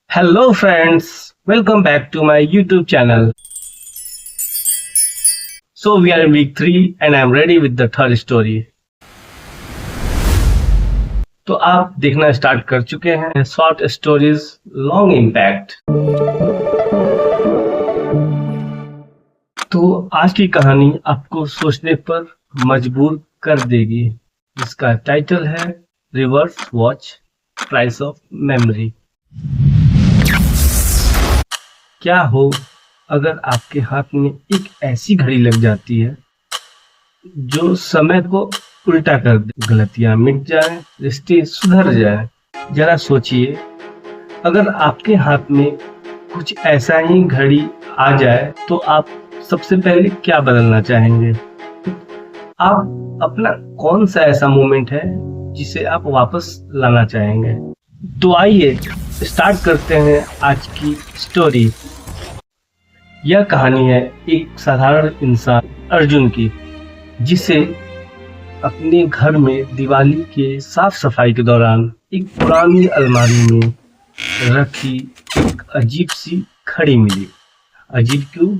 Hello friends, welcome back to my YouTube channel. So we are in week 3 and I am ready with the third story. तो आप देखना start कर चुके हैं short stories long impact. तो आज की कहानी आपको सोचने पर मजबूर कर देगी, जिसका टाइटल है reverse watch price of memory. क्या हो अगर आपके हाथ में एक ऐसी घड़ी लग जाती है जो समय को उल्टा कर दे, गलतियां मिट जाए, रिश्ते सुधर जाए। जरा सोचिए, अगर आपके हाथ में कुछ ऐसा ही घड़ी आ जाए तो आप सबसे पहले क्या बदलना चाहेंगे? आप अपना कौन सा ऐसा मोमेंट है जिसे आप वापस लाना चाहेंगे? तो आइए स्टार्ट करते हैं आज की स्टोरी। यह कहानी है एक साधारण इंसान अर्जुन की, जिसे अपने घर में दिवाली के साफ सफाई के दौरान एक पुरानी अलमारी में रखी एक अजीब सी घड़ी मिली। अजीब क्यों?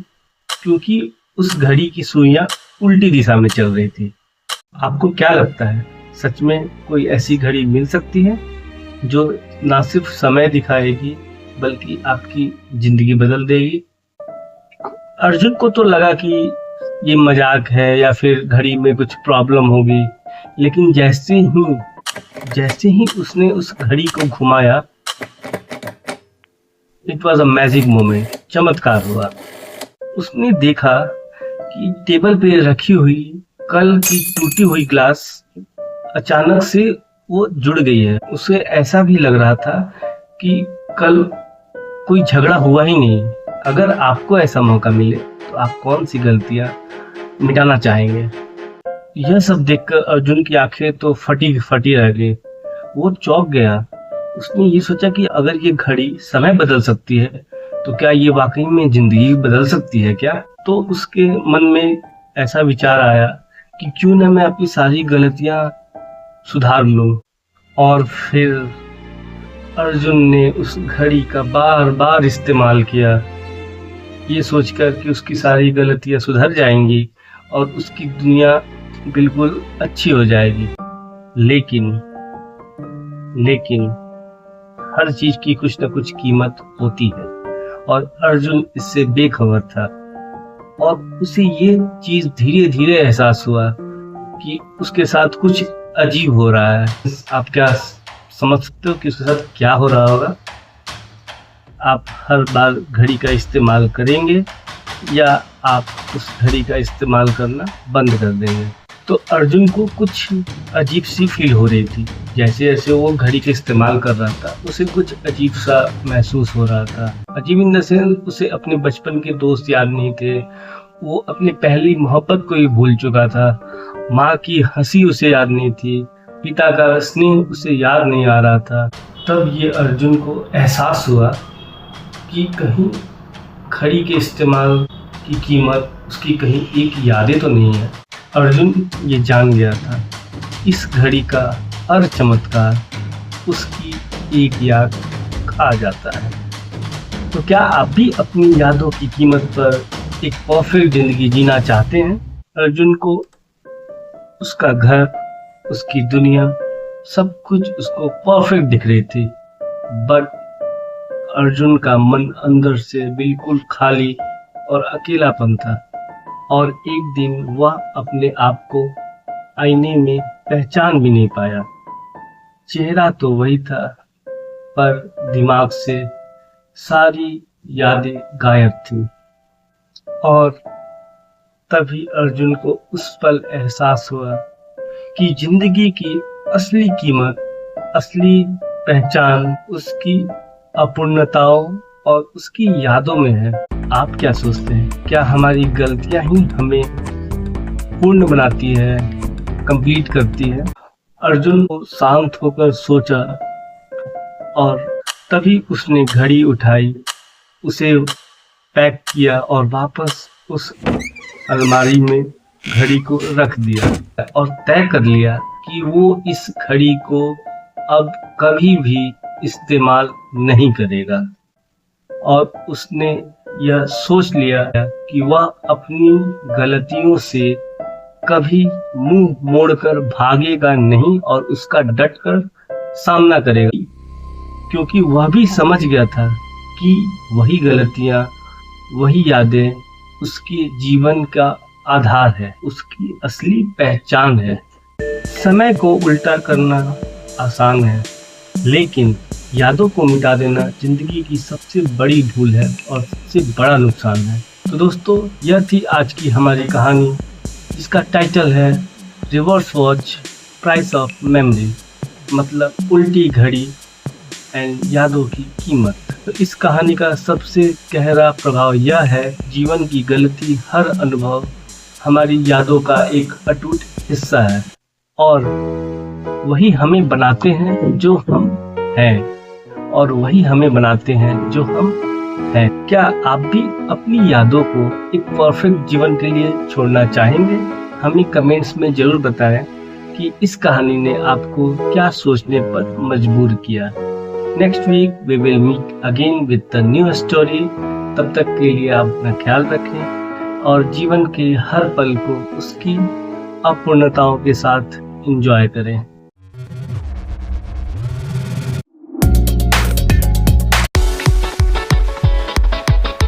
क्योंकि उस घड़ी की सुइयां उल्टी दिशा में चल रही थी। आपको क्या लगता है, सच में कोई ऐसी घड़ी मिल सकती है जो ना सिर्फ समय दिखाएगी बल्कि आपकी जिंदगी बदल देगी? अर्जुन को तो लगा कि ये मजाक है या फिर घड़ी में कुछ प्रॉब्लम होगी, लेकिन जैसे ही उसने उस घड़ी को घुमाया, it was a magic moment. चमत्कार हुआ। उसने देखा कि टेबल पे रखी हुई कल की टूटी हुई ग्लास अचानक से वो जुड़ गई है। उसे ऐसा भी लग रहा था कि कल कोई झगड़ा हुआ ही नहीं। अगर आपको ऐसा मौका मिले तो आप कौन सी गलतियां मिटाना चाहेंगे? यह सब देखकर अर्जुन की आंखें तो फटी रह गई। वो चौंक गया। उसने ये सोचा कि अगर ये घड़ी समय बदल सकती है तो क्या ये वाकई में जिंदगी बदल सकती है क्या? तो उसके मन में ऐसा विचार आया कि क्यों न मैं अपनी सारी गलतियां सुधार लूं। और फिर अर्जुन ने उस घड़ी का बार बार इस्तेमाल किया, ये सोचकर कि उसकी सारी गलतियां सुधर जाएंगी और उसकी दुनिया बिल्कुल अच्छी हो जाएगी। लेकिन हर चीज की कुछ न कुछ कीमत होती है और अर्जुन इससे बेखबर था। और उसे ये चीज धीरे धीरे एहसास हुआ कि उसके साथ कुछ अजीब हो रहा है। आप क्या समझ सकते हो कि उसके साथ क्या हो रहा होगा? आप हर बार घड़ी का इस्तेमाल करेंगे या आप उस घड़ी का इस्तेमाल करना बंद कर देंगे? तो अर्जुन को कुछ अजीब सी फील हो रही थी। जैसे जैसे वो घड़ी का इस्तेमाल कर रहा था, उसे कुछ अजीब सा महसूस हो रहा था। अजीब इन द सेंस, उसे अपने बचपन के दोस्त याद नहीं थे। वो अपनी पहली मोहब्बत को ही भूल चुका था। माँ की हंसी उसे याद नहीं थी। पिता का स्नेह उसे याद नहीं आ रहा था। तब ये अर्जुन को एहसास हुआ कि कहीं घड़ी के इस्तेमाल की कीमत उसकी कहीं एक यादें तो नहीं है। अर्जुन ये जान गया था, इस घड़ी का हर चमत्कार उसकी एक याद खा जाता है। तो क्या आप भी अपनी यादों की कीमत पर एक परफेक्ट जिंदगी जीना चाहते हैं? अर्जुन को उसका घर, उसकी दुनिया, सब कुछ उसको परफेक्ट दिख रही थी, बट अर्जुन का मन अंदर से बिल्कुल खाली और अकेलापन था। और एक दिन वह अपने आप को आईने में पहचान भी नहीं पाया। चेहरा तो वही था, पर दिमाग से सारी यादें गायब थी। और तभी अर्जुन को उस पल एहसास हुआ कि जिंदगी की असली कीमत, असली पहचान उसकी अपूर्णताओं और उसकी यादों में है। आप क्या सोचते हैं? क्या हमारी गलतियां ही हमें पूर्ण बनाती है, कंप्लीट करती है? अर्जुन को शांत होकर सोचा और तभी उसने घड़ी उठाई, उसे पैक किया और वापस उस अलमारी में घड़ी को रख दिया और तय कर लिया कि वो इस घड़ी को अब कभी भी इस्तेमाल नहीं करेगा। और उसने यह सोच लिया कि वह अपनी गलतियों से कभी मुंह मोड़कर भागेगा नहीं और उसका डटकर सामना करेगा, क्योंकि वह भी समझ गया था कि वही गलतियां, वही यादें उसके जीवन का आधार है, उसकी असली पहचान है। समय को उल्टा करना आसान है, लेकिन यादों को मिटा देना जिंदगी की सबसे बड़ी भूल है और सबसे बड़ा नुकसान है। तो दोस्तों, यह थी आज की हमारी कहानी, जिसका टाइटल है reverse watch price of memory, मतलब उल्टी घड़ी एंड यादों की कीमत। तो इस कहानी का सबसे गहरा प्रभाव यह है, जीवन की गलती, हर अनुभव हमारी यादों का एक अटूट हिस्सा है और वही हमें बनाते हैं जो हम हैं, और वही हमें बनाते हैं जो हम हैं। क्या आप भी अपनी यादों को एक परफेक्ट जीवन के लिए छोड़ना चाहेंगे? हमें कमेंट्स में जरूर बताएं कि इस कहानी ने आपको क्या सोचने पर मजबूर किया। Next week we will meet again with the new story. तब तक के लिए आप अपना ख्याल रखें और जीवन के हर पल को उसकी अपूर्णताओं के साथ एंजॉय करें।